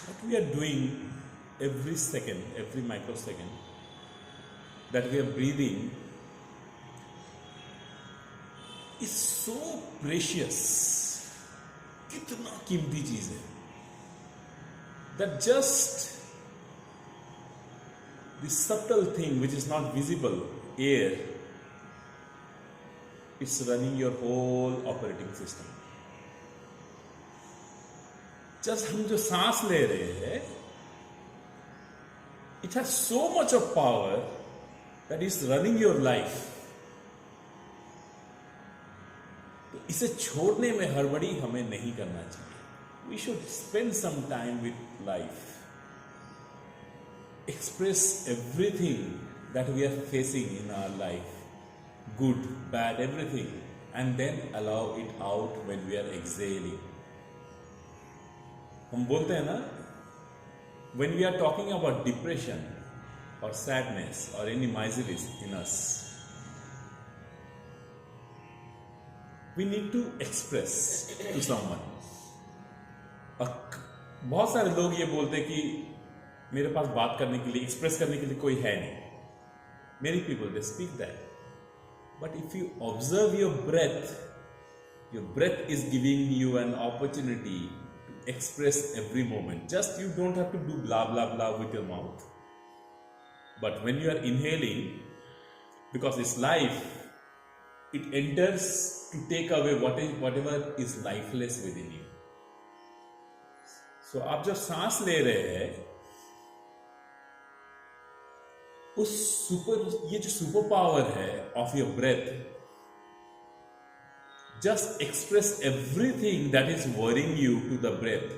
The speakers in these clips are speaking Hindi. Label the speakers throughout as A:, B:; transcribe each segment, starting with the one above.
A: what we are doing every second, every microsecond that we are breathing is so precious. कितना कीमती चीज है that just the subtle thing which is not visible, air, is running your whole operating system. Just हम जो सांस ले रहे हैं, it has so much of power that is running your life. तो इसे छोड़ने में हड़बड़ी हमें नहीं करना चाहिए. We should spend some time with life. Express everything that we are facing in our life, good, bad, everything, and then allow it out when we are exhaling. हम बोलते हैं ना, when we are talking about depression or sadness or any miseries in us, we need to express to someone. बहुत सारे लोग ये बोलते हैं कि मेरे पास बात करने के लिए, एक्सप्रेस करने के लिए कोई है नहीं. Many people, they speak that. But if you observe your breath is giving you an opportunity to express every moment. Just you don't have to do blah blah blah with your mouth. But when you are inhaling, because it's life, it enters to take away whatever is lifeless within you. So आप जब सांस ले रहे हैं, ये जो सुपर पावर है of your breath, just express everything that is worrying you to the breath.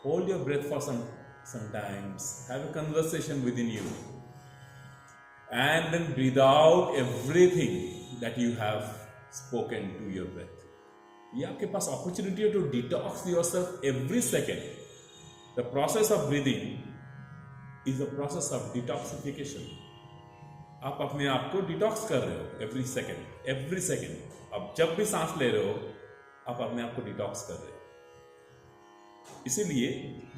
A: Hold your breath for some times, have a conversation within you, and then breathe out everything that you have spoken to your breath. ये आपके पास opportunity है to detox yourself every second. The process of breathing is a process of detoxification. आप अपने आप को डिटॉक्स कर रहे हो every second. अब जब भी सांस ले रहे हो, आप अपने आप को डिटॉक्स कर रहे हो. इसीलिए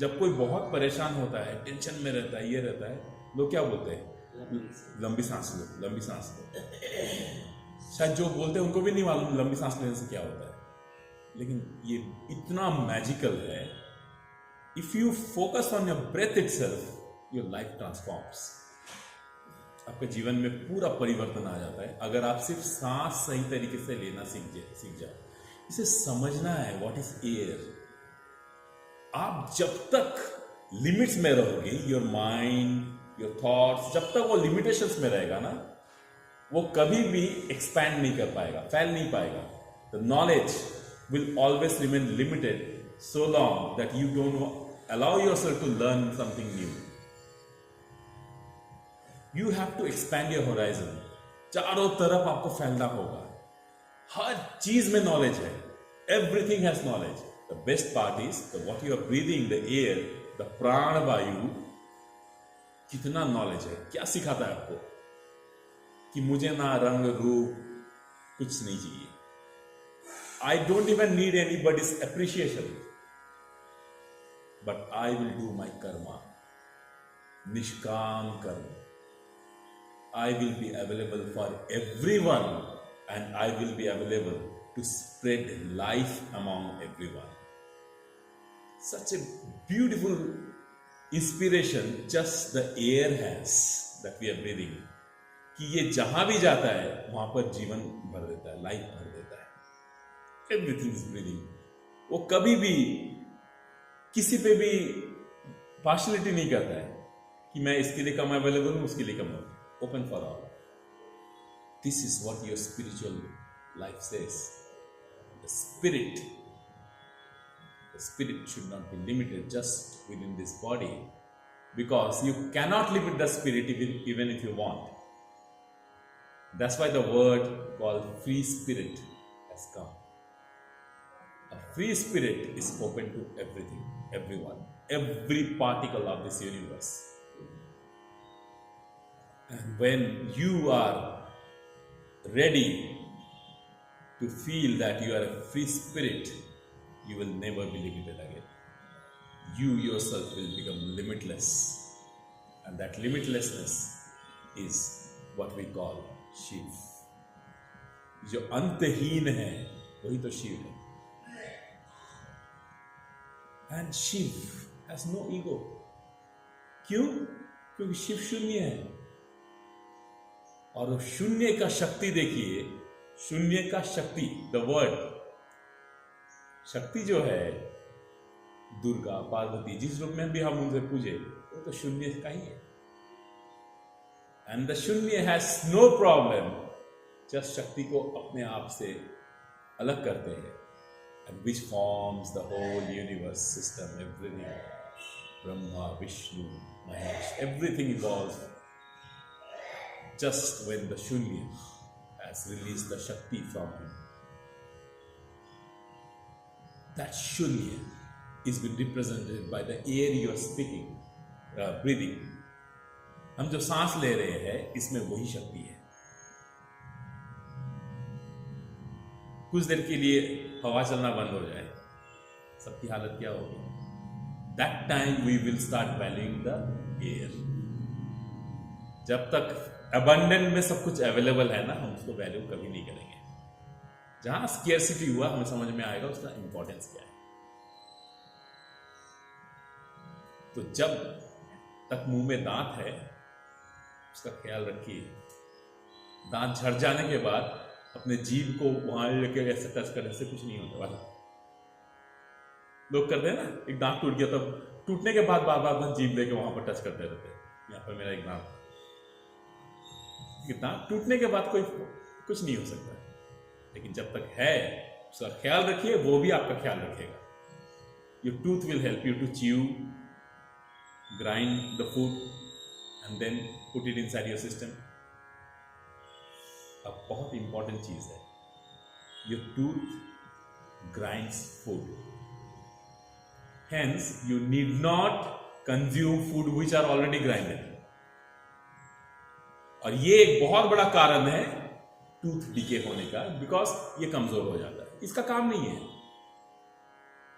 A: जब कोई बहुत परेशान होता है, टेंशन में रहता है, ये रहता है, लोग क्या बोलते हैं? लंबी सांस लो. शायद जो बोलते हैं उनको भी नहीं मालूम लंबी सांस लेने से क्या होता है, लेकिन ये इतना मैजिकल है. If you focus on your breath itself, your life transforms. आपके जीवन में पूरा परिवर्तन आ जाता है अगर आप सिर्फ सांस सही तरीके से लेना सीख जाए. इसे समझना है, व्हाट इज एयर. आप जब तक लिमिट्स में रहोगे, योर माइंड, योर थॉट्स, जब तक वो लिमिटेशंस में रहेगा ना, वो कभी भी एक्सपैंड नहीं कर पाएगा, फैल नहीं पाएगा. The knowledge will always remain limited so long that you don't allow yourself to learn something new. You have to expand your horizon. चारों तरफ आपको फैलना होगा. हर चीज में नॉलेज है. Everything has knowledge. The best part is that what you are breathing, the air, the प्राण वायु, कितना नॉलेज है. क्या सिखाता है आपको कि मुझे ना रंग रूप कुछ नहीं चाहिए. I don't even need anybody's appreciation, but I will do my karma. Nishkam karma. I will be available for everyone, and I will be available to spread life among everyone. Such a beautiful inspiration just the air has that we are breathing. कि ये जहां भी जाता है वहां पर जीवन भर देता है, लाइफ भर देता है. Everything is breathing. वो कभी भी किसी पे भी पार्शलिटी नहीं करता है कि मैं इसके लिए कम अवेलेबल हूं, उसके लिए come. Open for all. This is what your spiritual life says. The spirit should not be limited just within this body, because you cannot limit the spirit even if you want. That's why the word called free spirit has come. A free spirit is open to everything, everyone, every particle of this universe. And when you are ready to feel that you are a free spirit, you will never be limited again. you yourself will become limitless. And that limitlessness is what we call Shiva. जो अंतहीन है वही तो शिव है. And Shiv has no ego. क्यों? क्योंकि शिव शून्य है. और शून्य का शक्ति देखिए, शून्य का शक्ति, द वर्ड शक्ति जो है, दुर्गा पार्वती जिस रूप में भी हम उनसे पूजे वो तो शून्य का ही है. And the shunya has no problem. Just Shakti को अपने आप से अलग करते हैं. And which forms the whole universe system, everything, Brahma Vishnu Mahesh, everything evolves just when the Shunya has released the Shakti from him. That Shunya is been represented by the air you are speaking, breathing. हम जो सांस ले रहे हैं इसमें वही शक्ति है. कुछ देर के लिए हवा चलना बंद हो जाए, सबकी हालत क्या होगी? That time we will start valuing the air. जब तक अबंडेंट में सब कुछ अवेलेबल है ना, हम उसको वैल्यू कभी नहीं करेंगे. जहां स्केर्सिटी हुआ हमें समझ में आएगा उसका इंपॉर्टेंस क्या है. तो जब तक मुंह में दांत है उसका ख्याल रखिए. दांत झड़ जाने के बाद अपने जीभ को वहां लेके ऐसे टच करने से कुछ नहीं होने वाला. लोग करते हैं ना, एक दांत टूट गया तब टूटने के बाद बार बार जीभ लेके वहां पर टच करते रहते हैं. यहाँ पर मेरा एक दांत, दांत टूटने के बाद कोई कुछ नहीं हो सकता, लेकिन जब तक है उसका ख्याल रखिए, वो भी आपका ख्याल रखेगा. Your tooth will help you to chew, grind the food and then put it inside your system. अब बहुत इंपॉर्टेंट चीज है, your tooth grinds food. Hence you need not consume food which are already grinded. और ये एक बहुत बड़ा कारण है टूथ डीके होने का, बिकॉज ये कमजोर हो जाता है. इसका काम नहीं है.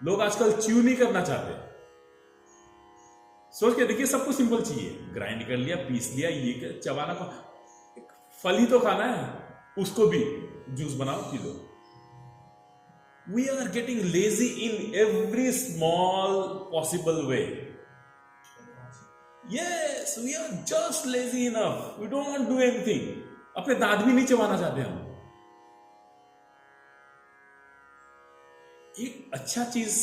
A: लोग आजकल च्यू नहीं करना चाहते. सोच के देखिए, सबको सिंपल चाहिए. ग्राइंड कर लिया, पीस लिया, ये चबाना को, फल ही तो खाना है, उसको भी जूस बनाओ पी लो. We are getting lazy in every small possible way. Yes, we are just lazy enough. We don't want to do anything. अपने दांत भी नहीं चबाना चाहते हम. एक अच्छा चीज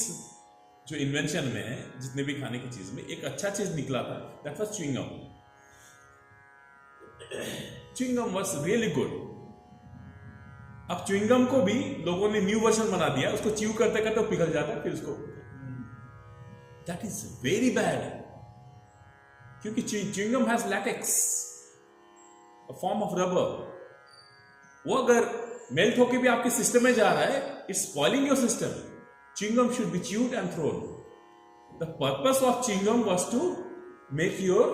A: जो इन्वेंशन में है, जितने भी खाने की चीज में एक अच्छा चीज निकला था, that was chewing gum. Chewing gum was really good. अब chewing gum को भी लोगों ने न्यू वर्जन बना दिया, उसको च्यू करते करते पिघल जाता है, फिर उसको, that is very bad. क्योंकि chewing gum has latex, a form of rubber. वो अगर मेल्ट होके भी आपके सिस्टम में जा रहा है, it's spoiling your system. Chewing gum should be chewed and thrown. The purpose of chewing gum was to make your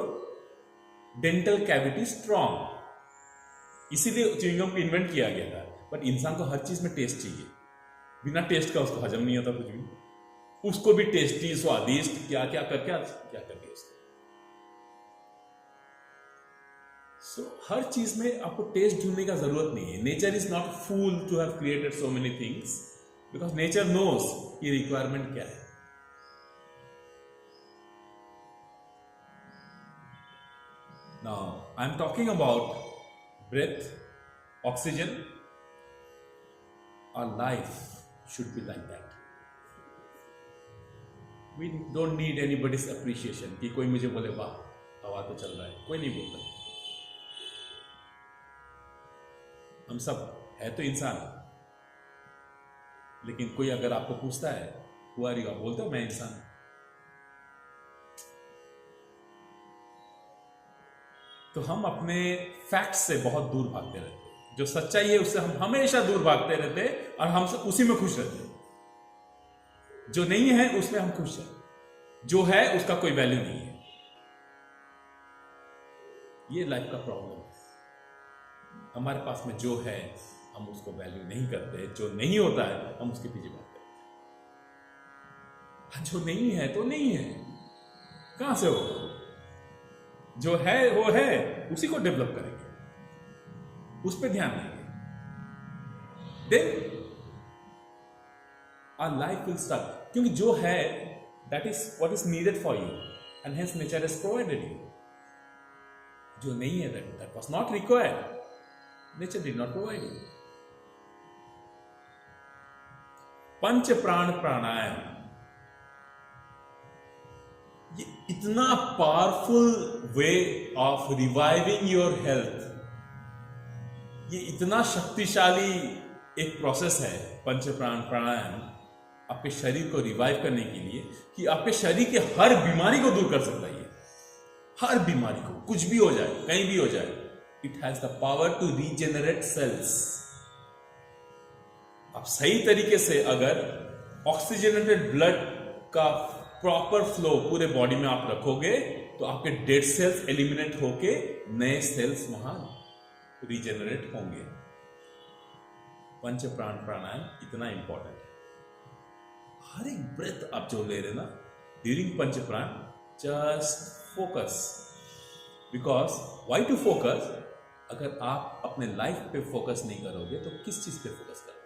A: dental cavity strong. इसीलिए च्यूइंग गम को इन्वेंट किया गया था. बट इंसान को हर चीज में टेस्ट चाहिए. बिना टेस्ट का उसको हजम नहीं होता कुछ भी. उसको भी टेस्टी, स्वादिष्ट, क्या क्या करके उसको. So, हर चीज में आपको टेस्ट ढूंढने का जरूरत नहीं है. Nature is not fool to have created so many things, because nature knows ये रिक्वायरमेंट क्या है. Now I am talking about breath, oxygen. Our life should be like that. We don't need anybody's appreciation. कि कोई मुझे बोले वाह हवा तो चल रहा है, कोई नहीं बोलता. हम सब है तो इंसान, लेकिन कोई अगर आपको पूछता है हु आर यू, आप बोलते हो मैं इंसान. तो हम अपने फैक्ट से बहुत दूर भागते रहते हैं. जो सच्चाई है उससे हम हमेशा दूर भागते रहते हैं और हम सब उसी में खुश रहते हैं. जो नहीं है उसमें हम खुश हैं, जो है उसका कोई वैल्यू नहीं है. ये लाइफ का प्रॉब्लम है. हमारे पास में जो है हम उसको वैल्यू नहीं करते, जो नहीं होता है हम उसके पीछे भागते हैं. जो नहीं है तो नहीं है, कहां से होगा? जो है वो है, उसी को डेवलप करेंगे, उस पर ध्यान देंगे, then our life will start. क्योंकि जो है that is what is needed for you and hence nature has provided you. जो नहीं है that was not required, nature did not provide you. पंच प्राण प्राणायाम, ये इतना powerful way of reviving your health, ये इतना शक्तिशाली एक प्रोसेस है पंच प्राण प्राणायाम आपके शरीर को रिवाइव करने के लिए, कि आपके शरीर के हर बीमारी को दूर कर सकता है। ये हर बीमारी को, कुछ भी हो जाए, कहीं भी हो जाए, it has the power to regenerate cells. आप सही तरीके से अगर ऑक्सीजनेटेड ब्लड का प्रॉपर फ्लो पूरे बॉडी में आप रखोगे तो आपके डेड सेल्स एलिमिनेट होके नए सेल्स वहां रीजेनरेट होंगे। पंच प्राण प्राणायाम इतना इंपॉर्टेंट है। हर एक ब्रेथ आप जो ले रहे ना during Panch Pran, just focus, because why to focus? अगर आप अपने लाइफ पे फोकस नहीं करोगे तो किस चीज पे फोकस करोगे?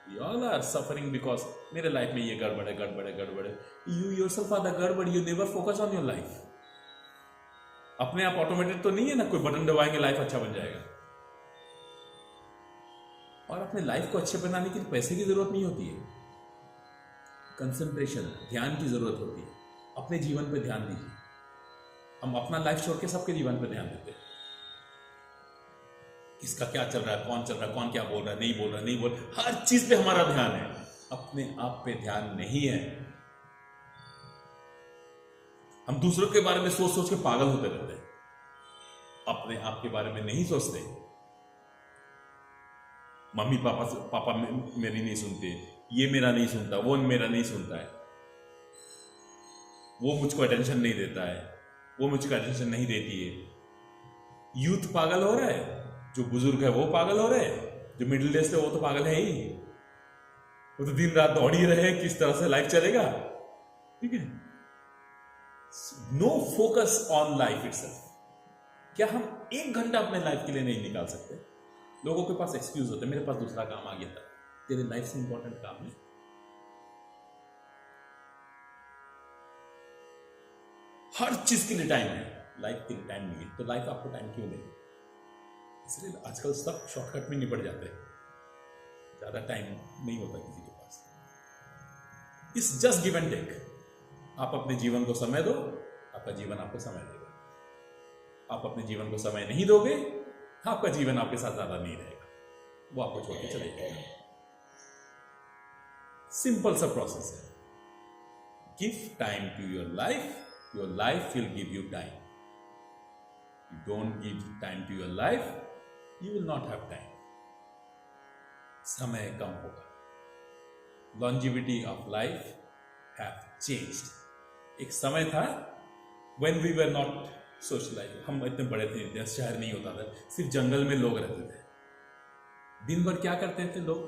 A: We all are suffering because मेरे लाइफ में ये गड़बड़ है, गड़बड़ है, गड़बड़ है। You yourself are the गड़बड़, you never focus on your life। अपने आप ऑटोमेटेड तो नहीं है ना, कोई बटन दबाएंगे लाइफ अच्छा बन जाएगा। और अपने लाइफ को अच्छे बनाने के लिए पैसे की जरूरत नहीं होती है, कंसंट्रेशन, ध्यान की जरूरत होती है। अपने जीवन पे ध्यान दीजिए। हम अपना लाइफ छोड़ के सबके जीवन पे ध्यान देते हैं, किसका क्या चल रहा है, कौन चल रहा है, कौन क्या बोल रहा है, नहीं बोल रहा है, नहीं बोल, हर चीज पे हमारा ध्यान है, अपने आप पे ध्यान नहीं है। हम दूसरों के बारे में सोच सोच के पागल होते रहते हैं, अपने आप के बारे में नहीं सोचते। मम्मी पापा मेरी नहीं सुनते, ये मेरा नहीं सुनता, वो मेरा नहीं सुनता है, वो मुझको अटेंशन नहीं देता है, वो मुझको अटेंशन नहीं देती है। यूथ पागल हो रहा है, जो बुजुर्ग है वो पागल हो रहे हैं, जो मिडिल एज है वो तो पागल है ही, वो तो दिन रात दौड़ ही रहे, किस तरह से लाइफ चलेगा। ठीक है, no focus on life itself. क्या हम एक घंटा अपने लाइफ के लिए नहीं निकाल सकते? लोगों के पास एक्सक्यूज होते हैं, मेरे पास दूसरा काम आ गया था। तेरे लाइफ से इंपॉर्टेंट काम है। हर चीज के लिए टाइम है, लाइफ के लिए टाइम नहीं है, तो लाइफ आपको टाइम क्यों देगी? इसलिए आजकल सब शॉर्टकट में निपट जाते हैं, ज्यादा टाइम नहीं होता किसी के पास। It's just give and take. आप अपने जीवन को समय दो, आपका जीवन आपको समय देगा। आप अपने जीवन को समय नहीं दोगे, आपका जीवन आपके साथ ज्यादा नहीं रहेगा, वो आपको छोड़ के चले जाएगा। सिंपल सा प्रोसेस है। Give time to your life will give you time. You don't give time to your life, you will not have time. समय कम होगा। Longevity of life have changed. एक समय था when we were not socialized, हम इतने बड़े थे, शहर नहीं होता था, सिर्फ जंगल में लोग रहते थे। दिन भर क्या करते थे लोग?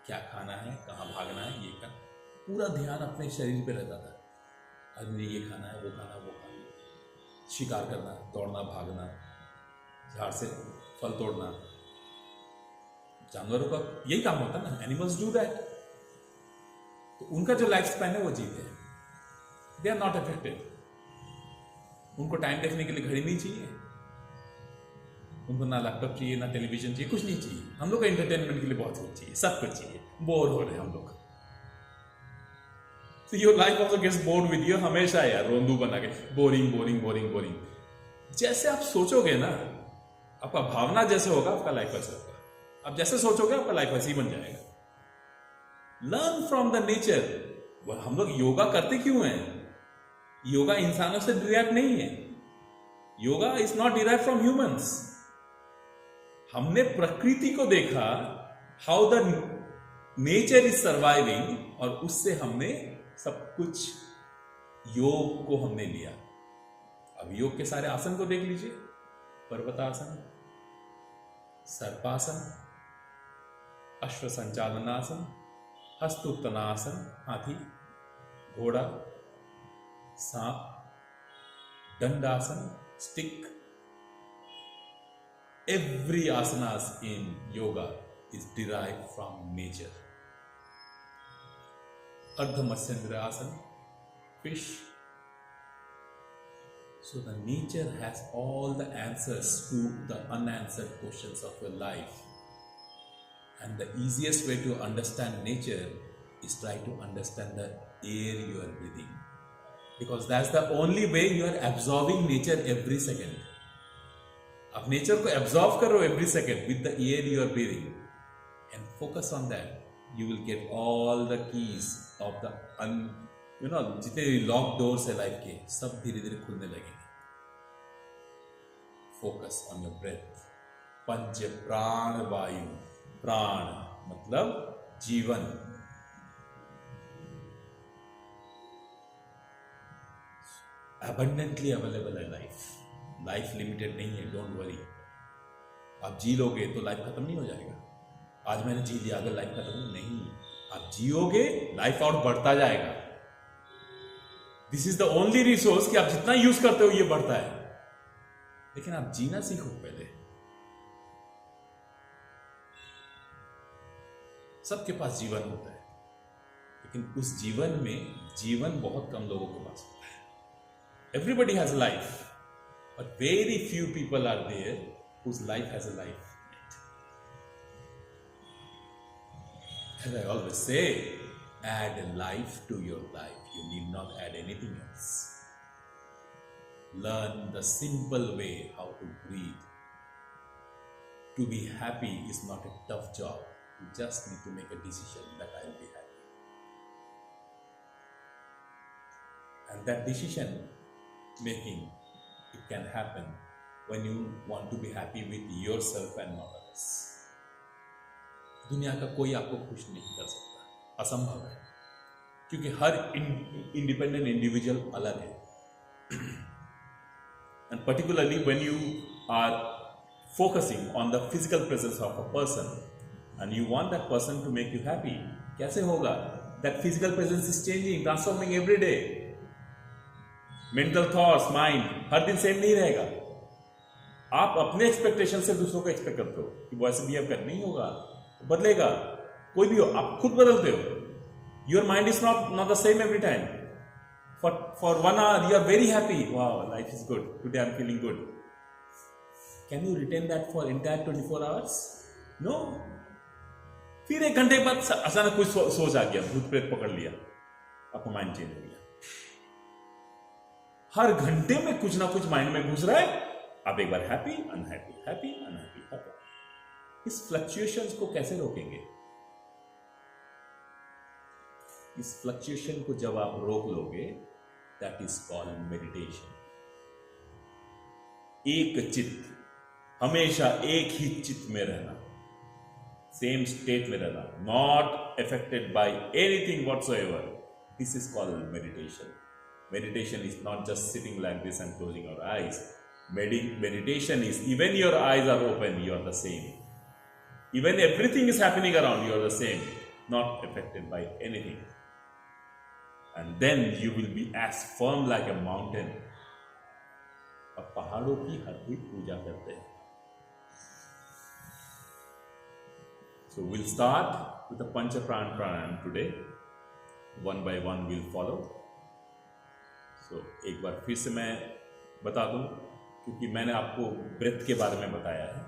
A: क्या खाना है, कहाँ भागना है, ये कर, पूरा ध्यान अपने शरीर पे रहता था। आज मुझे ये खाना है, वो खाना, वो खाना, शिकार करना, दौड़ना, भागना, झाड़ से फल तोड़ना, जानवरों का यही काम होता है ना, एनिमल्स डू दैट। तो उनका जो लाइफ स्पैन है वो जीते हैं, दे आर नॉट अफेक्टेड। उनको टाइम देखने के लिए घड़ी नहीं चाहिए, उनको ना लैपटॉप चाहिए, ना टेलीविजन चाहिए, कुछ नहीं चाहिए। हम लोग का एंटरटेनमेंट के लिए बहुत कुछ चाहिए, सब कुछ चाहिए। बोर हो रहे हैं हम लोग, तो your life also gets bored with you. हमेशा यार रोंदू बना के बोरिंग बोरिंग बोरिंग बोरिंग। जैसे आप सोचोगे ना, आपका भावना जैसे होगा, आपका लाइफ वैसे होगा। आप जैसे सोचोगे, आपका लाइफ वैसे ही बन जाएगा। Learn from the nature. हम लोग योगा करते क्यों हैं? योगा इंसानों से डिराइव नहीं है, yoga is not derive from humans. हमने प्रकृति को देखा, how the nature is surviving, और उससे हमने सब कुछ, योग को हमने लिया। अब योग के सारे आसन को देख लीजिए, पर्वतासन, सर्पासन, अश्व संचालनासन, हस्तोत्तनासन, हाथी, घोड़ा, सांप, दंडासन, stick. Every asanas in yoga is derived from nature. Ardha Matsyendraya asana, fish. So the nature has all the answers to the unanswered questions of your life. And the easiest way to understand nature is try to understand the air you are breathing. Because that's the only way you are absorbing nature every second. आप नेचर को एब्जॉर्व कर रहे हो every second with the air you are breathing and focus on that, you will get all the keys of the जितने लॉक डोर्स है लाइफ के सब धीरे धीरे खुलने लगेंगे. Focus on your breath. पंच प्राण वायु. प्राण मतलब जीवन. अबंडेंटली अवेलेबल है लाइफ. लाइफ लिमिटेड नहीं है, डोंट वरी. आप जी लोगे तो लाइफ खत्म नहीं हो जाएगा. आज मैंने जी लिया अगर लाइफ खत्म नहीं, आप जियोगे लाइफ और बढ़ता जाएगा. This is the only resource कि आप जितना यूज करते हो ये बढ़ता है. लेकिन आप जीना सीखो पहले. सबके पास जीवन होता है, लेकिन उस जीवन में जीवन बहुत कम लोगों के पास होता है. Everybody has a life, but very few people are there whose life has a life in it. As I always say, add a life to your life. You need not add anything else. Learn the simple way how to breathe. To be happy is not a tough job. You just need to make a decision that I will be happy. And that decision making, it can happen when you want to be happy with yourself and not others. दुनिया का कोई आपको खुश नहीं कर सकता, असंभव है, क्योंकि हर इंडिपेंडेंट इंडिविजुअल अलग है. And particularly when you are focusing on the physical presence of a person and you want that person to make you happy, कैसे होगा? That physical presence is changing, transforming every day. Mental thoughts, mind हर दिन सेम नहीं रहेगा. आप अपने एक्सपेक्टेशन से दूसरों को एक्सपेक्ट करते हो कि वो ऐसे बिहेव कर, नहीं होगा, बदलेगा. कोई भी हो, आप खुद बदलते हो. Your mind is not the same every time. For 1 hour you are very happy, wow life is good, today I am feeling good. Can you retain that for entire 24 hours? No. फिर 1 घंटे बाद अचानक कोई सोच आ गया, भूत प्रेत पकड़ लिया, आपका माइंड चेंज हो गया. हर घंटे में कुछ ना कुछ माइंड में घुस रहा है. आप एक बार happy unhappy, happy unhappy, happy. इस फ्लक्चुएशंस को कैसे रोकेंगे? इस फ्लक्चुएशन को जब आप रोक लोगे, दैट इज कॉल्ड मेडिटेशन. एक चित्त, हमेशा एक ही चित्त में रहना, सेम स्टेट में रहना, not affected by anything whatsoever. This is called meditation. Meditation is not just sitting like this and closing your eyes. Meditation is even your eyes are open, you are the same. Even everything is happening around, you are the same, not affected by anything. And then you will be as firm like a mountain. अब पहाड़ों की हर कोई पूजा करते हैं. So we'll start with the Pancha Pran Pranayam today. One by one we'll follow. So, एक बार फिर से मैं बता दूं, क्योंकि मैंने आपको ब्रेथ के बारे में बताया है.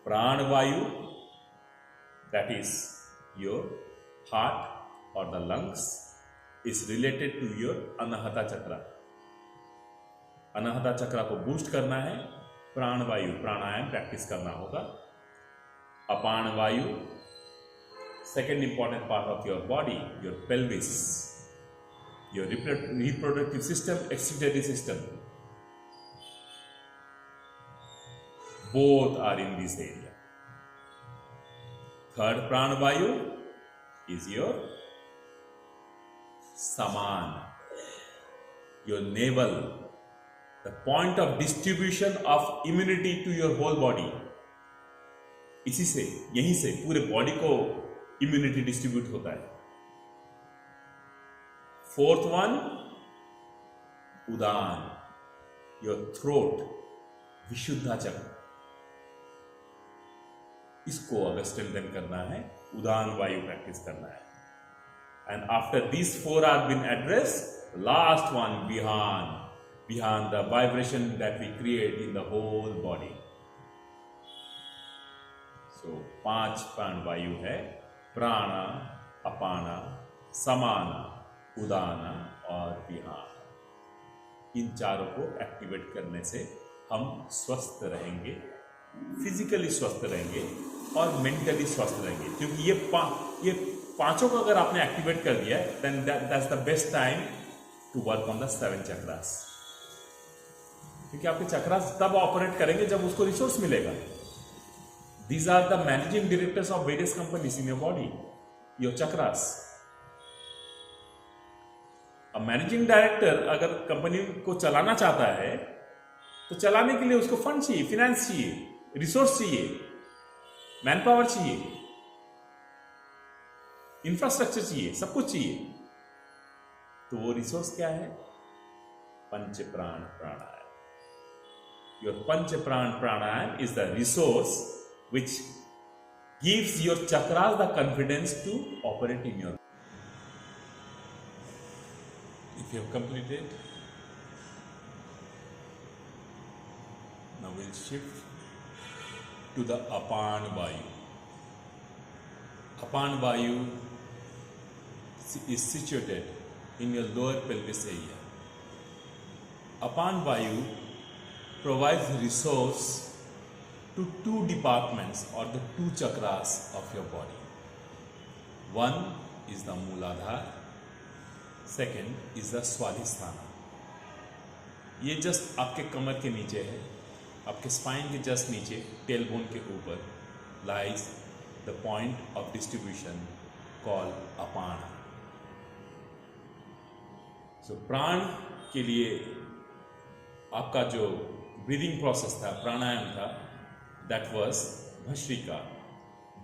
A: प्राण वायु, दैट इज योर हार्ट और the lungs, is related to your Anahata chakra. Anahata chakra को बूस्ट करना है. प्राण वायु प्राणायाम प्रैक्टिस करना होगा. अपान वायु, second important part of your body, your pelvis, your reproductive system, excretory system, both are in this area. Third prana vayu is your saman, your navel, the point of distribution of immunity to your whole body. इसी से, यहीं से पूरे बॉडी को इम्यूनिटी डिस्ट्रीब्यूट होता है। Fourth one, Udaan, your throat, Vishuddha चक्र, इसको अगर स्ट्रेंथन करना है, उदान वायु प्रैक्टिस करना है। And after this 4 are been address, last one, विहान, the vibration that we create in the whole body. So 5 प्राण वायु है, प्राणा, अपाना, समाना, उदाना और विहान। इन चारों को एक्टिवेट करने से हम स्वस्थ रहेंगे, फिजिकली स्वस्थ रहेंगे और मेंटली स्वस्थ रहेंगे। क्योंकि ये पांचों को अगर आपने एक्टिवेट कर दिया है, then that's the best time to work on the 7 chakras. क्योंकि आपके चक्रास तब ऑपरेट करेंगे जब उसको रिसोर्स मिलेगा। These are the managing directors of various companies in your body, your chakras. अब मैनेजिंग डायरेक्टर अगर कंपनी को चलाना चाहता है तो चलाने के लिए उसको फंड चाहिए, फिनेंस चाहिए, रिसोर्स चाहिए, मैन पावर चाहिए, इंफ्रास्ट्रक्चर चाहिए, सब कुछ चाहिए। तो वो रिसोर्स क्या है? पंच प्राण प्राणायाम। योर पंच प्राण प्राणायाम is the resource which gives your chakras the confidence to operate in your. If you have completed, now we'll shift to the apan vayu. Apan vayu is situated in your lower pelvis area. Apan vayu provides resource to 2 departments or the 2 chakras of your body. One is the Mooladhara, second is the Swadhisthana. ये जस्ट आपके कमर के नीचे है, आपके स्पाइन के जस्ट नीचे, टेलबोन के ऊपर lies the point of distribution called apana. So प्राण के लिए आपका जो ब्रीदिंग प्रोसेस था, प्राणायाम था, दैट वॉज भस्त्रिका।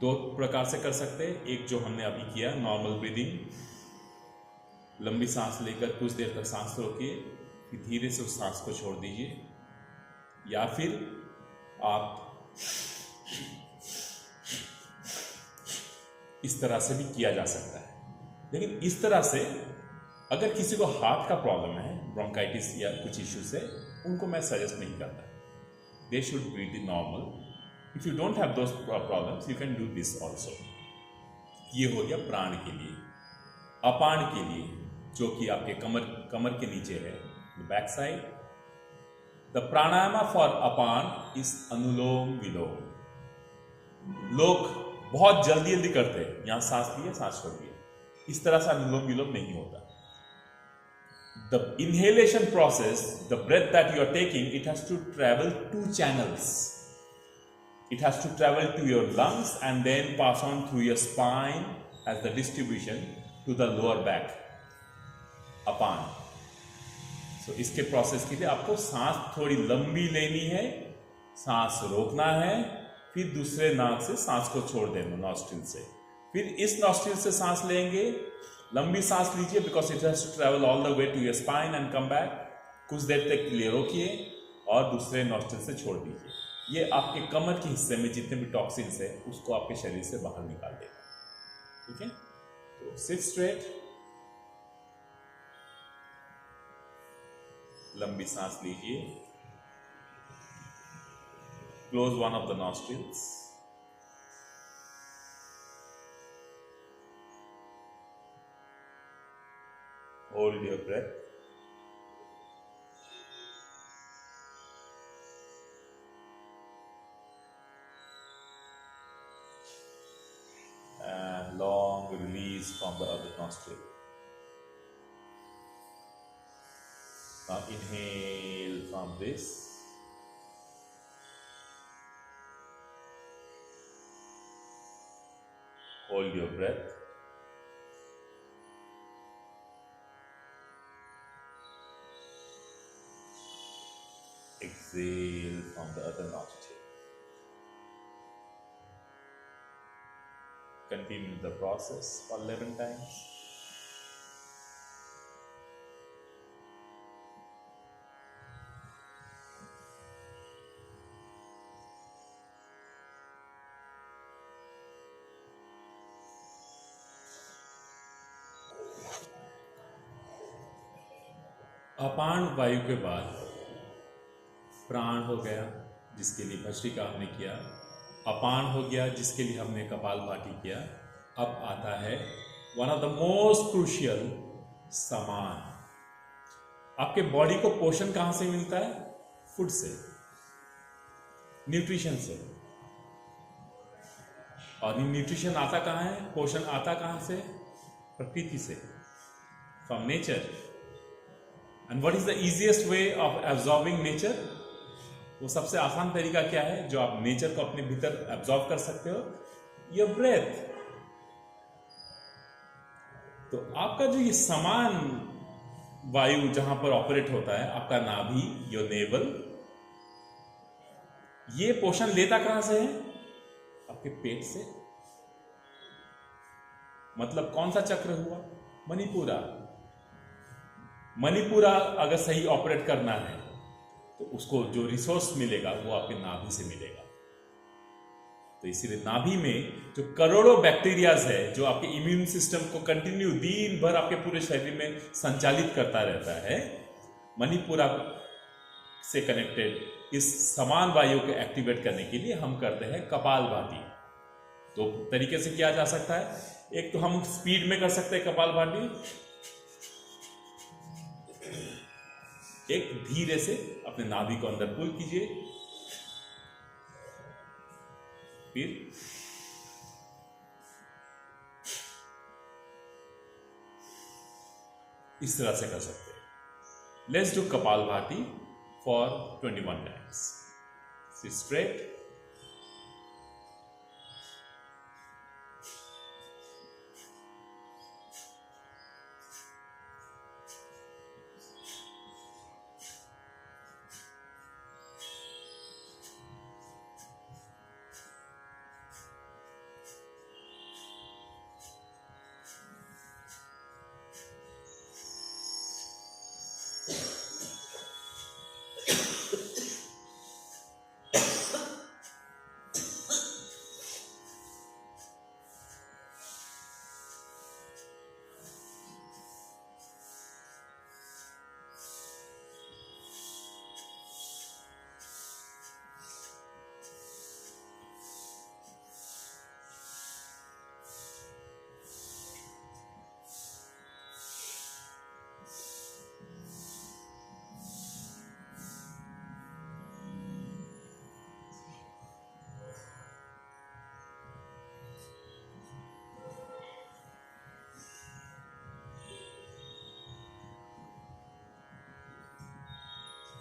A: 2 प्रकार से कर सकते हैं। एक जो हमने अभी किया, नॉर्मल ब्रीदिंग, लंबी सांस लेकर कुछ देर तक सांस रोकिए, फिर धीरे से उस सांस को छोड़ दीजिए। या फिर आप इस तरह से भी किया जा सकता है। लेकिन इस तरह से अगर किसी को हार्ट का प्रॉब्लम है, ब्रोंकाइटिस या कुछ इश्यू से, उनको मैं सजेस्ट नहीं करता। They should breathe in normal. If you don't have those problems, you can do this also. ये हो गया प्राण के लिए। अपान के लिए, जो कि आपके कमर के नीचे है, बैक साइड, द प्राणायाम फॉर अपान इज अनुलोम विलोम। लोग बहुत जल्दी करते हैं, यहां सांस लिया, सांस छोड़ दिया। इस तरह से अनुलोम विलोम नहीं होता। The inhalation process, the breath that you are taking, it has to travel 2 channels. It has to travel to your lungs and then pass on through your spine as the distribution to the lower back. Upon. So इसके प्रोसेस के लिए आपको सांस थोड़ी लंबी लेनी है, सांस रोकना है, फिर दूसरे नाक से सांस को छोड़ देना, नॉस्ट्रिल से। फिर इस नॉस्ट्रिल से सांस लेंगे, लंबी सांस लीजिए, because it has to travel all the way to your spine and come back. कुछ देर तक के लिए रोकिए और दूसरे नॉस्ट्रिल से छोड़ दीजिए। ये आपके कमर के हिस्से में जितने भी टॉक्सिन्स है उसको आपके शरीर से बाहर निकाल देगा। ठीक है, तो सिट स्ट्रेट, लंबी सांस लीजिए, close one of the nostrils, hold your breath, long release from the other nostril. Now inhale from this, hold your breath, exhale from the other nostril. continue the process for 11 times. अपान वायु के बाद प्राण हो गया, जिसके लिए भस्त्रिका हमने किया। अपान हो गया, जिसके लिए हमने कपालभाति किया। अब आता है one of the most crucial, समान। आपके बॉडी को पोषण कहां से मिलता है? फूड से, न्यूट्रिशन से। और न्यूट्रिशन आता कहां है? पोषण आता कहां से? प्रकृति से, from nature. And what is the easiest way of absorbing nature? वो सबसे आसान तरीका क्या है जो आप नेचर को अपने भीतर एब्जॉर्ब कर सकते हो? Your breath. तो आपका जो ये समान वायु जहां पर ऑपरेट होता है, आपका नाभि, योर नेवल, ये पोषण लेता कहां से है? आपके पेट से। मतलब कौन सा चक्र हुआ? मणिपुरा। मणिपुरा अगर सही ऑपरेट करना है तो उसको जो रिसोर्स मिलेगा वो आपके नाभि से मिलेगा। तो इसीलिए नाभि में जो करोड़ों बैक्टीरियाज है जो आपके इम्यून सिस्टम को कंटिन्यू दिन भर आपके पूरे शरीर में संचालित करता रहता है, मणिपुरा से कनेक्टेड इस समान वायु को एक्टिवेट करने के लिए हम करते हैं कपालभाति। दो तरीके से किया जा सकता है। एक तो हम स्पीड में कर सकते हैं कपालभाति, एक धीरे से अपने नाभि को अंदर पुल कीजिए, फिर इस तरह से कर सकते हैं। Let's do kapalbhati for 21 times. Seat straight,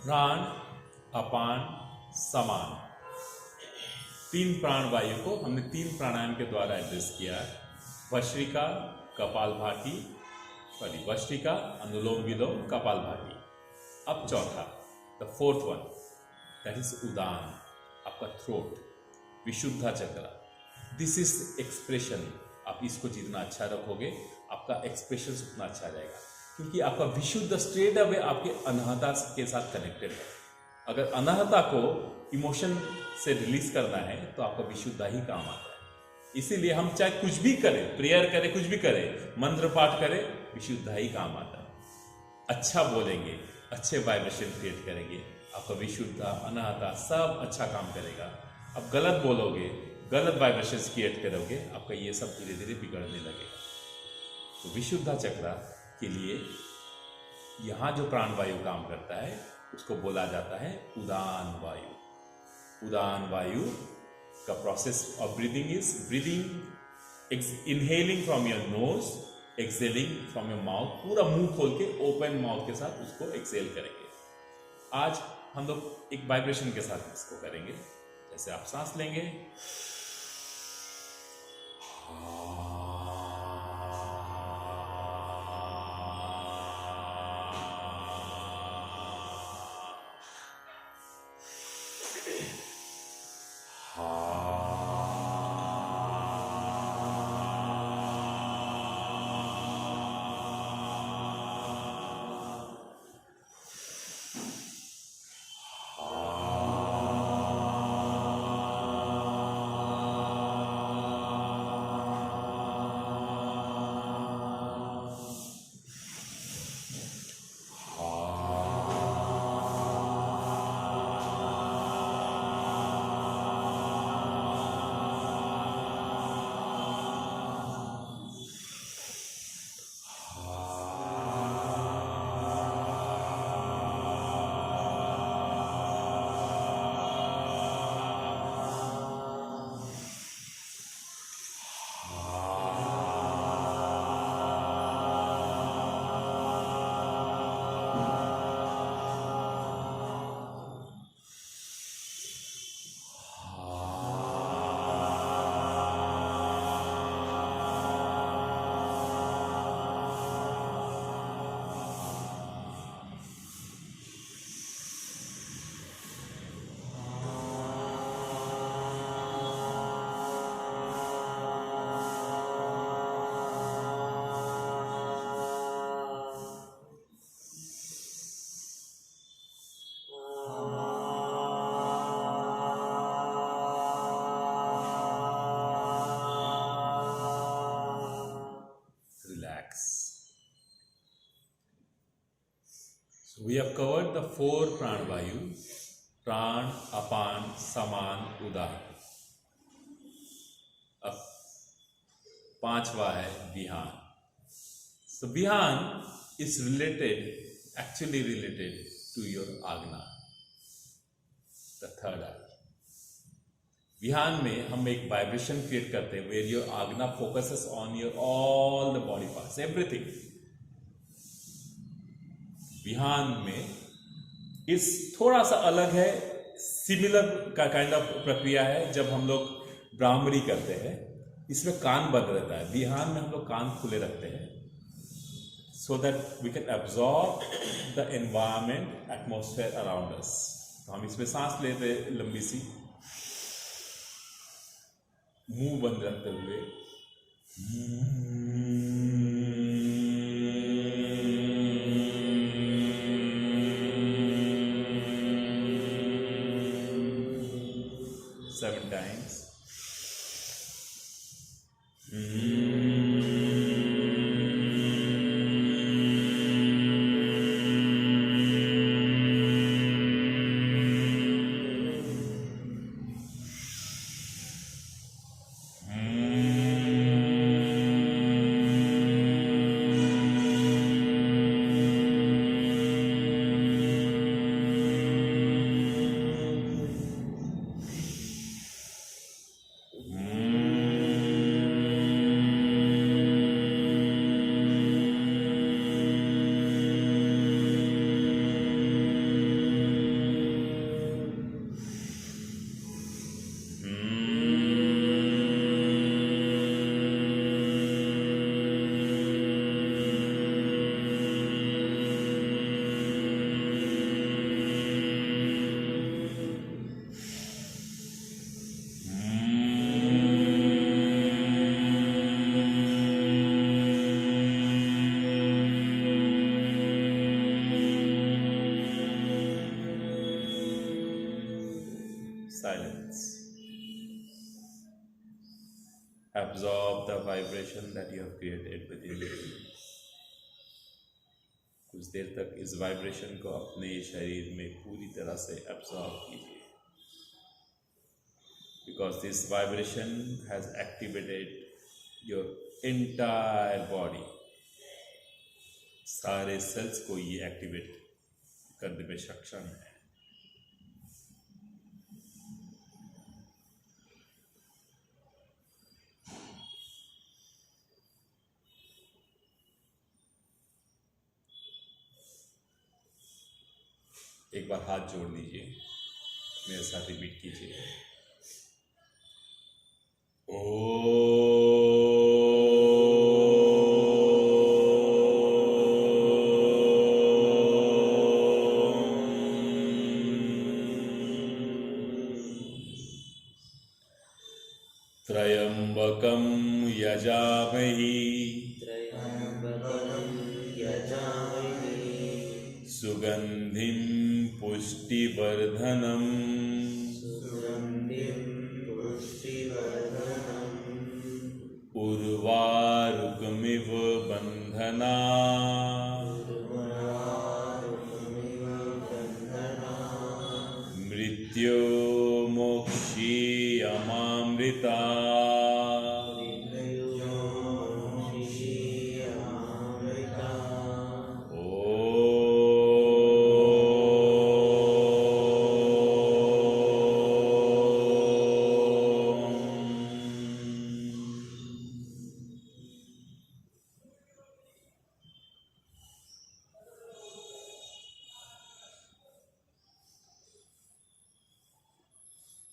A: प्राण, अपान, समान, तीन प्राण वायु को हमने तीन प्राणायाम के द्वारा एड्रेस किया है। भस्त्रिका, कपालभाति, सॉरी भस्त्रिका, अनुलोम विलोम, कपालभाति। अब चौथा, the fourth one, that is उदान, आपका थ्रोट, विशुद्धा चक्र। This is expression. आप इसको जितना अच्छा रखोगे आपका एक्सप्रेशन उतना अच्छा रहेगा, क्योंकि आपका विशुद्ध स्ट्रेट अवे आपके अनाहता के साथ कनेक्टेड है। अगर अनाहता को इमोशन से रिलीज करना है तो आपका विशुद्धा ही काम आता है। इसीलिए हम चाहे कुछ भी करें, प्रेयर करें, कुछ भी करें, मंत्र पाठ करें, विशुद्धा ही काम आता है। अच्छा बोलेंगे, अच्छे वाइब्रेशन क्रिएट करेंगे, आपका विशुद्धा, अनाहता सब अच्छा काम करेगा। अब गलत बोलोगे, गलत वाइब्रेशन क्रिएट करोगे, आपका ये सब धीरे धीरे बिगड़ने लगेगा। तो विशुद्धा चक्र के लिए यहां जो प्राणवायु काम करता है उसको बोला जाता है उदान वायु। उदान वायु का process of breathing is breathing, inhaling from your nose, excelling from your mouth. पूरा मुंह खोल के ओपन माउथ के साथ उसको एक्सेल करेंगे। आज हम लोग एक वाइब्रेशन के साथ इसको करेंगे। जैसे आप सांस लेंगे, relax. So we have covered the 4 pranavayu: pran, apan, saman, udan. अब 5वां है Vihaan. So vihan is actually related to your agna, the third eye. Vihaan में हम एक वाइब्रेशन क्रिएट करते हैं where your agna focuses on your all the body parts, everything. Vihaan में इस थोड़ा सा अलग है, सिमिलर का काइंड ऑफ प्रक्रिया है जब हम लोग ब्राह्मणी करते हैं. इसमें कान बंद रहता है. विहान में हम लोग कान खुले रखते हैं so that we can absorb the environment, atmosphere around us. तो हम इसमें सांस लेते हैं लंबी सी, मुंह बंद रखते हुए. 7 times. Silence. Absorb the vibration that you have created within you. कुछ देर तक इस वाइब्रेशन को अपने शरीर में पूरी तरह से absorb कीजिए. Because this vibration has activated your entire body. सारे सेल्स को ये एक्टिवेट करने में सक्षम है. एक बार हाथ जोड़ लीजिए, मेरे साथ रिपीट कीजिए. त्र्यंबकं यजामहे सुगंधिं पुष्टिवर्धनम् उर्वारुकमिव बंधना मृत्यो मोक्षीयमामृता.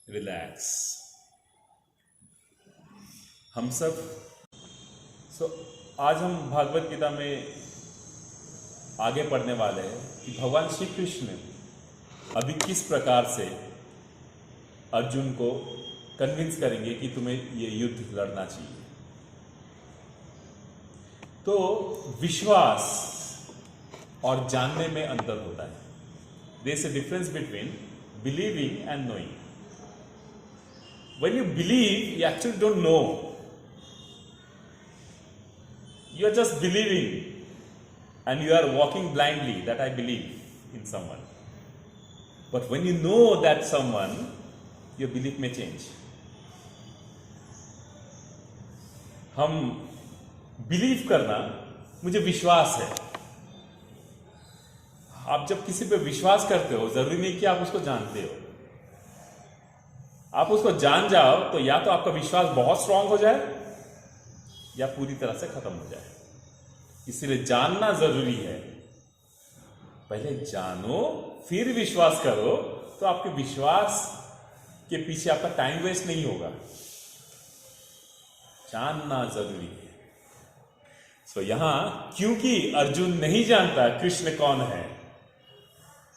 A: रिलैक्स. हम सब आज हम भागवत गीता में आगे पढ़ने वाले हैं कि भगवान श्री कृष्ण अभी किस प्रकार से अर्जुन को कन्विंस करेंगे कि तुम्हें ये युद्ध लड़ना चाहिए. तो विश्वास और जानने में अंतर होता है. There is a difference between believing and knowing. When you believe, you actually don't know. You are just believing, and you are walking blindly that I believe in someone. But when you know that someone, your belief may change. हम बिलीव करना, मुझे विश्वास है। आप जब किसी पे विश्वास करते हो, जरूरी नहीं कि आप उसको जानते हो। आप उसको जान जाओ तो या तो आपका विश्वास बहुत स्ट्रांग हो जाए या पूरी तरह से खत्म हो जाए। इसलिए जानना जरूरी है। पहले जानो फिर विश्वास करो, तो आपके विश्वास के पीछे आपका टाइम वेस्ट नहीं होगा। जानना जरूरी है। सो यहां क्योंकि अर्जुन नहीं जानता कृष्ण कौन है,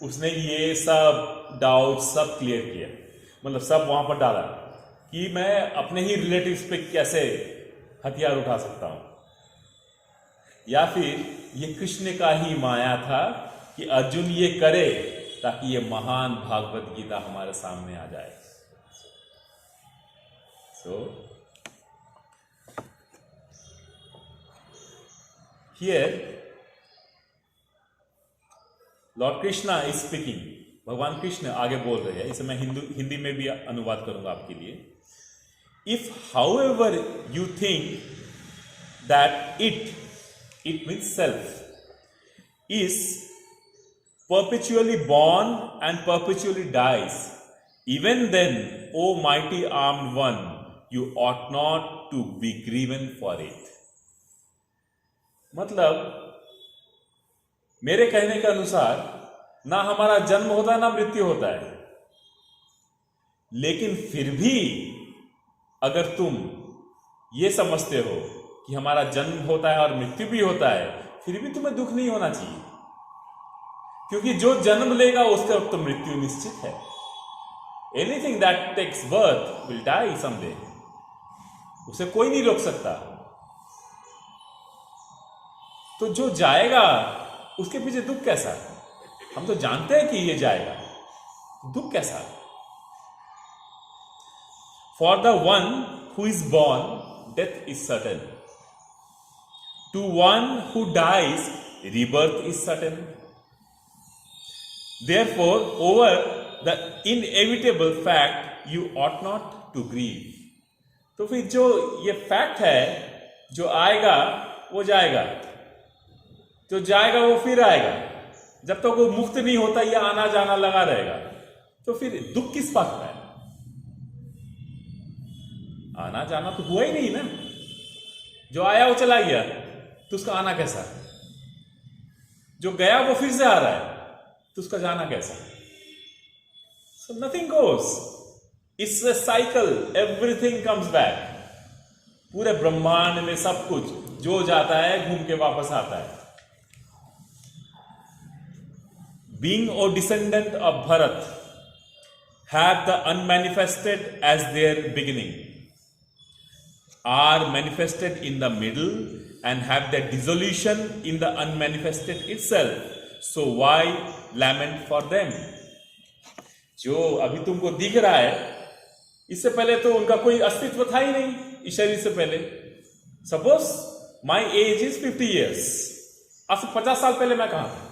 A: उसने ये सब डाउट सब क्लियर किया, मतलब सब वहां पर डाला कि मैं अपने ही रिलेटिव्स पे कैसे हथियार उठा सकता हूं, या फिर ये कृष्ण का ही माया था कि अर्जुन ये करे ताकि ये महान भागवत गीता हमारे सामने आ जाए। So here Lord Krishna is speaking. भगवान कृष्ण आगे बोल रहे हैं, इसे मैं हिंदी में भी अनुवाद करूंगा आपके लिए। If how ever you think that it means self is perpetually born and perpetually dies, even then, O mighty armed one, you ought not to be grieved for it. मतलब मेरे कहने के अनुसार ना हमारा जन्म होता है ना मृत्यु होता है, लेकिन फिर भी अगर तुम ये समझते हो कि हमारा जन्म होता है और मृत्यु भी होता है, फिर भी तुम्हें दुख नहीं होना चाहिए, क्योंकि जो जन्म लेगा उसका तो मृत्यु निश्चित है। Anything that takes birth will die someday, उसे कोई नहीं रोक सकता। तो जो जाएगा उसके पीछे दुख कैसा? हम तो जानते हैं कि ये जाएगा, दुख कैसा? For the one who is born death is certain, to one who dies rebirth is certain. Therefore, over the inevitable fact, you ought not to grieve. तो फिर जो ये फैक्ट है, जो आएगा वो जाएगा, जो जाएगा वो फिर आएगा। जब तक वो मुक्त नहीं होता, ये आना जाना लगा रहेगा, तो फिर दुख किस बात का है? आना जाना तो हुआ ही नहीं ना। जो आया वो चला गया, तो उसका आना कैसा? जो गया वो फिर से आ रहा है, तो उसका जाना कैसा? So nothing goes. It's a cycle. Everything comes back. पूरे ब्रह्मांड में सब कुछ जो जाता है घूम के वापस आता है। Being a descendant of Bharat, have the unmanifested as their beginning, are manifested in the middle, and have their dissolution in the unmanifested itself. So why lament for them? जो अभी तुमको दिख रहा है, इससे पहले तो उनका कोई अस्तित्व था ही नहीं इस शरीर से पहले। Suppose my age is 50 years, आज से 50 साल पहले मैं कहां था?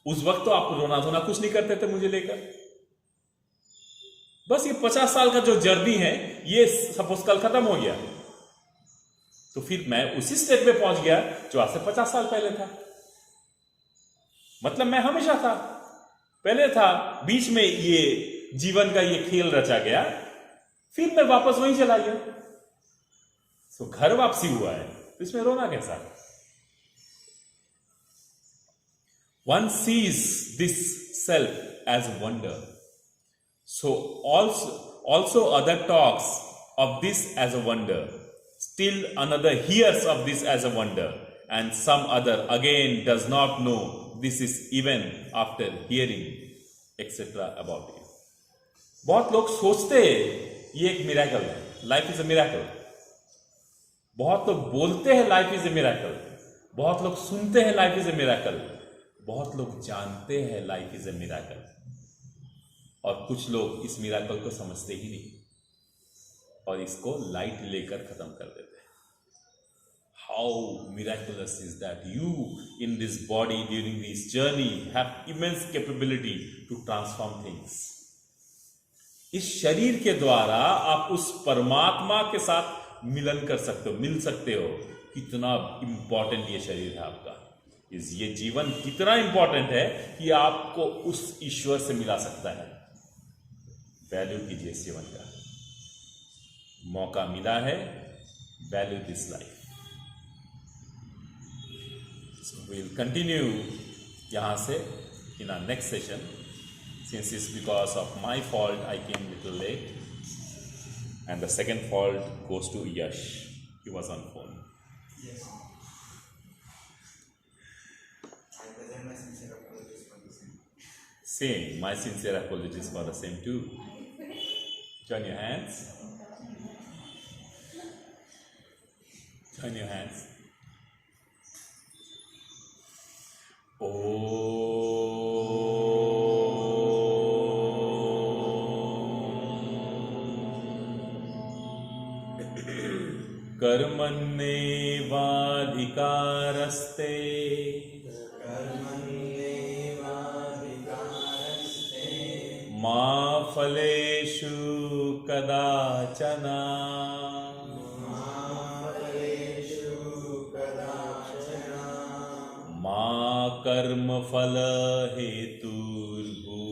A: उस वक्त तो आप रोना धोना कुछ नहीं करते थे मुझे लेकर। बस ये 50 साल का जो जर्नी है, ये सपोज कल खत्म हो गया, तो फिर मैं उसी स्टेट पे पहुंच गया जो आज से 50 साल पहले था। मतलब मैं हमेशा था, पहले था, बीच में ये जीवन का ये खेल रचा गया, फिर मैं वापस वहीं चला गया। तो घर वापसी हुआ है, तो इसमें रोना कैसा? One sees this self as wonder, so also other talks of this as a wonder. Still another hears of this as a wonder, and some other again does not know this is even after hearing etc. about you. बहुत लोग सोचते हैं ये एक मिरेकल है, लाइफ इज अ मिरेकल। बहुत लोग बोलते हैं लाइफ इज ए मिरेकल, बहुत लोग सुनते हैं लाइफ इज ए मिरेकल, बहुत लोग जानते हैं लाइफ इज ए मिरेकल, और कुछ लोग इस मिरेकल को समझते ही नहीं और इसको लाइट लेकर खत्म कर देते हैं। how miraculous is that you in this body during this journey have immense capability to transform things. इस शरीर के द्वारा आप उस परमात्मा के साथ मिलन कर सकते हो, मिल सकते हो. कितना इंपॉर्टेंट ये शरीर है आपका, ये जीवन कितना इंपॉर्टेंट है कि आपको उस ईश्वर से मिला सकता है. वैल्यू कीजिए इस जीवन का, मौका मिला है. Value this life. So we'll continue यहाँ से in our next session. Since it's because of my fault I came little late, and the second fault goes to Yash. He was on phone.
B: Yes. I present my sincere apologies for the same.
A: Same. My sincere apologies for the same too. Join your hands. Join your hands. कर्मण्येवाधिकारस्ते मा फलेषु कदाचन मा कर्मफल हेतुर्भू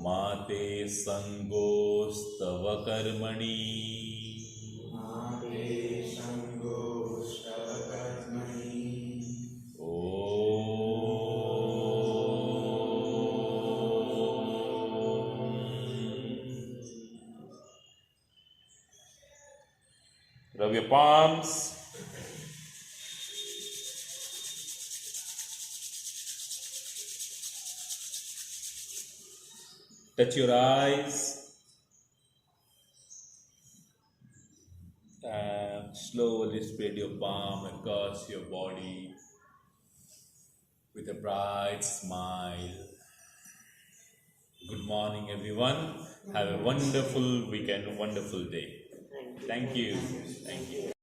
A: मा ते संगोस्तव कर्मणि Rub your palms. Touch your eyes. And slowly spread your palm across your body with a bright smile. Good morning, everyone. Have a wonderful weekend, a wonderful day. Thank you. Thank you.